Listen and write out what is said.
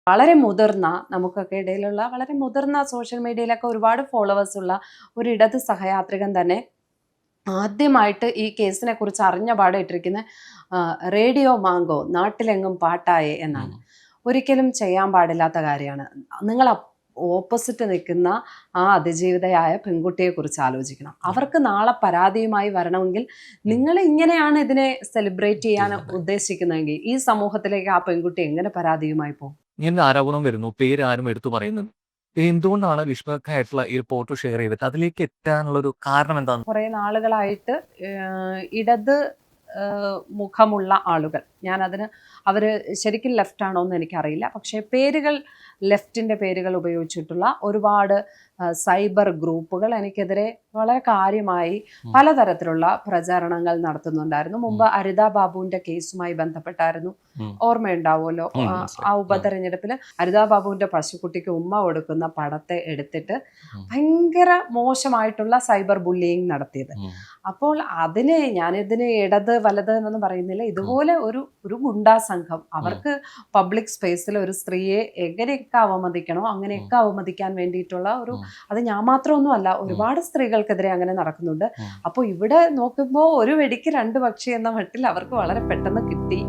വളരെ മുതിർന്ന നമുക്കൊക്കെ ഇടയിലുള്ള വളരെ മുതിർന്ന സോഷ്യൽ മീഡിയയിലൊക്കെ ഒരുപാട് ഫോളോവേഴ്സ് ഉള്ള ഒരു ഇടത് സഹയാത്രികൻ തന്നെ ആദ്യമായിട്ട് ഈ കേസിനെ കുറിച്ച് അറിഞ്ഞ പാടെ ഇട്ടിരിക്കുന്ന റേഡിയോ മാങ്കോ നാട്ടിലെങ്ങും പാട്ടായേ എന്നാണ്. ഒരിക്കലും ചെയ്യാൻ പാടില്ലാത്ത കാര്യമാണ്. നിങ്ങൾ ഓപ്പോസിറ്റ് നിൽക്കുന്ന ആ അതിജീവിതയായ പെൺകുട്ടിയെ കുറിച്ച് ആലോചിക്കണം. അവർക്ക് നാളെ പരാതിയുമായി വരണമെങ്കിൽ നിങ്ങൾ ഇങ്ങനെയാണ് ഇതിനെ സെലിബ്രേറ്റ് ചെയ്യാൻ ഉദ്ദേശിക്കുന്നതെങ്കിൽ ഈ സമൂഹത്തിലേക്ക് ആ പെൺകുട്ടി എങ്ങനെ പരാതിയുമായി പോകും? ഇങ്ങനെ ആരോപണം വരുന്നു, പേര് ആരും എടുത്തു പറയുന്നത്. എന്തുകൊണ്ടാണ് വിഷ്ണുക്കായിട്ടുള്ള ഈ ഫോട്ടോ ഷെയർ ചെയ്തിട്ട് അതിലേക്ക് എത്താനുള്ള ഒരു കാരണം എന്താണ്? കുറെ നാളുകളായിട്ട് ഇടത് മുഖമുള്ള ആളുകൾ, അവര് ശരിക്കും ലെഫ്റ്റ് ആണോ എന്ന് എനിക്കറിയില്ല, പക്ഷേ പേരുകൾ ലെഫ്റ്റിന്റെ പേരുകൾ ഉപയോഗിച്ചിട്ടുള്ള ഒരുപാട് സൈബർ ഗ്രൂപ്പുകൾ എനിക്കെതിരെ വളരെ കാര്യമായി പലതരത്തിലുള്ള പ്രചാരണങ്ങൾ നടത്തുന്നുണ്ടായിരുന്നു. മുമ്പ് അരിതാ ബാബുവിന്റെ കേസുമായി ബന്ധപ്പെട്ടായിരുന്നു, ഓർമ്മയുണ്ടാവുമല്ലോ. ആ ഉപതെരഞ്ഞെടുപ്പിൽ അരിതാ ബാബുവിന്റെ പശുക്കുട്ടിക്ക് ഉമ്മ കൊടുക്കുന്ന പടത്തെ എടുത്തിട്ട് ഭയങ്കര മോശമായിട്ടുള്ള സൈബർ ബുള്ളിയിങ് നടത്തിയത്. അപ്പോൾ ഞാനിതിന് ഇടത് വലത് എന്നൊന്നും പറയുന്നില്ല. ഇതുപോലെ ഒരു ഗുണ്ടാ സംഘം അവർക്ക് പബ്ലിക് സ്പേസിൽ ഒരു സ്ത്രീയെ എങ്ങനെയൊക്കെ അവമതിക്കണോ അങ്ങനെയൊക്കെ അവമതിക്കാൻ വേണ്ടിയിട്ടുള്ള അത് ഞാൻ മാത്രമൊന്നും അല്ല, ഒരുപാട് സ്ത്രീകൾക്കെതിരെ അങ്ങനെ നടക്കുന്നുണ്ട്. അപ്പോൾ ഇവിടെ നോക്കുമ്പോൾ ഒരു വെടിക്ക് രണ്ട് പക്ഷി എന്ന മട്ടിൽ അവർക്ക് വളരെ പെട്ടെന്ന് കിട്ടി.